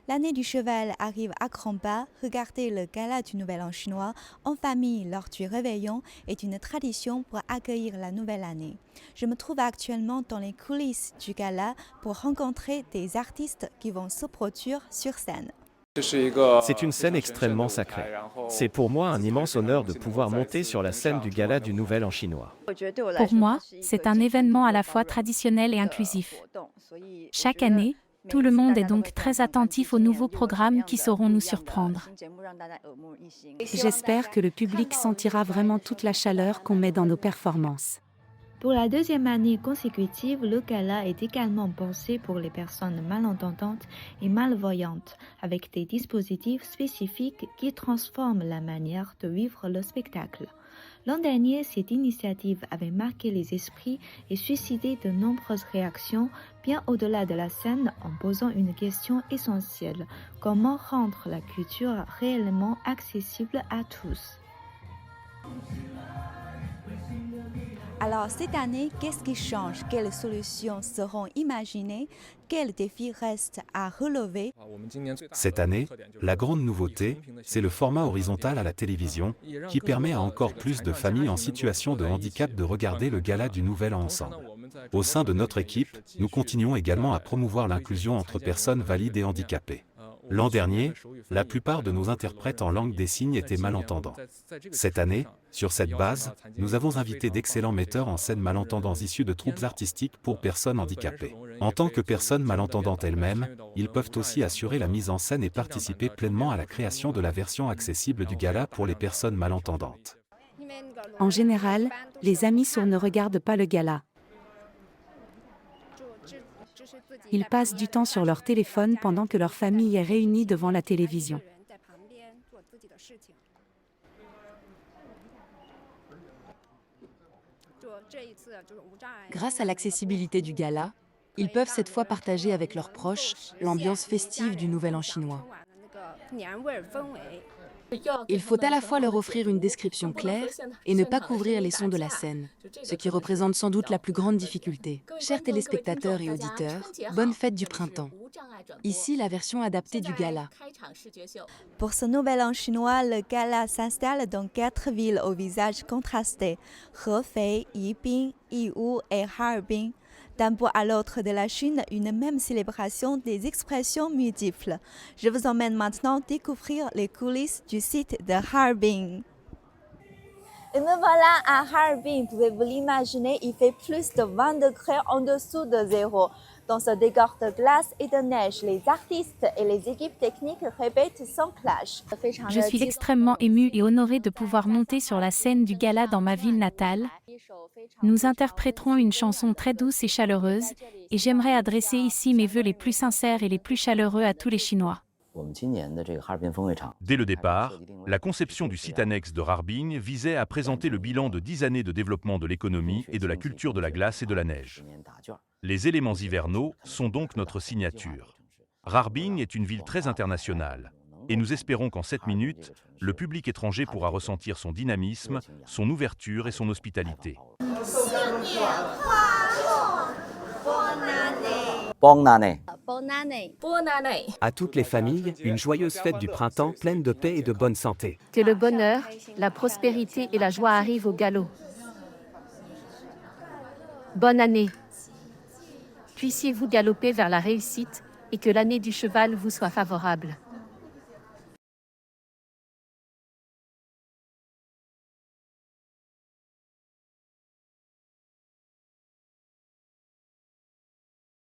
L'année du cheval arrive à grands pas. Regarder le gala du Nouvel An chinois en famille lors du réveillon est une tradition pour accueillir la nouvelle année. Je me trouve actuellement dans les coulisses du gala pour rencontrer des artistes qui vont se produire sur scène. C'est une scène extrêmement sacrée. C'est pour moi un immense honneur de pouvoir monter sur la scène du gala du Nouvel An chinois. Pour moi, c'est un événement à la fois traditionnel et inclusif. Chaque année, tout le monde est donc très attentif aux nouveaux programmes qui sauront nous surprendre. J'espère que le public sentira vraiment toute la chaleur qu'on met dans nos performances. Pour la deuxième année consécutive, le gala est également pensé pour les personnes malentendantes et malvoyantes, avec des dispositifs spécifiques qui transforment la manière de vivre le spectacle. L'an dernier, cette initiative avait marqué les esprits et suscité de nombreuses réactions, bien au-delà de la scène, en posant une question essentielle: comment rendre la culture réellement accessible à tous? Alors cette année, qu'est-ce qui change? Quelles solutions seront imaginées? Quels défis restent à relever? Cette année, la grande nouveauté, c'est le format horizontal à la télévision, qui permet à encore plus de familles en situation de handicap de regarder le gala du Nouvel An ensemble. Au sein de notre équipe, nous continuons également à promouvoir l'inclusion entre personnes valides et handicapées. L'an dernier, la plupart de nos interprètes en langue des signes étaient malentendants. Cette année, sur cette base, nous avons invité d'excellents metteurs en scène malentendants issus de troupes artistiques pour personnes handicapées. En tant que personnes malentendantes elles-mêmes, ils peuvent aussi assurer la mise en scène et participer pleinement à la création de la version accessible du gala pour les personnes malentendantes. En général, les amis sourds ne regardent pas le gala. Ils passent du temps sur leur téléphone pendant que leur famille est réunie devant la télévision. Grâce à l'accessibilité du gala, ils peuvent cette fois partager avec leurs proches l'ambiance festive du Nouvel An chinois. Il faut à la fois leur offrir une description claire et ne pas couvrir les sons de la scène, ce qui représente sans doute la plus grande difficulté. Chers téléspectateurs et auditeurs, bonne fête du printemps. Ici, la version adaptée du gala. Pour ce Nouvel An chinois, le gala s'installe dans 4 villes au visage contrasté: Hefei, Yibin, Yiwu et Harbin. D'un bout à l'autre de la Chine, une même célébration des expressions multiples. Je vous emmène maintenant découvrir les coulisses du site de Harbin. Et me voilà à Harbin. Pouvez-vous l'imaginer, il fait plus de 20 degrés en dessous de zéro. Dans ce décor de glace et de neige, les artistes et les équipes techniques répètent sans clash. Je suis extrêmement émue et honorée de pouvoir monter sur la scène du gala dans ma ville natale. Nous interpréterons une chanson très douce et chaleureuse, et j'aimerais adresser ici mes vœux les plus sincères et les plus chaleureux à tous les Chinois. Dès le départ, la conception du site annexe de Harbin visait à présenter le bilan de 10 années de développement de l'économie et de la culture de la glace et de la neige. Les éléments hivernaux sont donc notre signature. Harbin est une ville très internationale, et nous espérons qu'en 7 minutes, le public étranger pourra ressentir son dynamisme, son ouverture et son hospitalité. Bonne année. À toutes les familles, une joyeuse fête du printemps pleine de paix et de bonne santé. Que le bonheur, la prospérité et la joie arrivent au galop. Bonne année. Puissiez-vous galoper vers la réussite et que l'année du cheval vous soit favorable.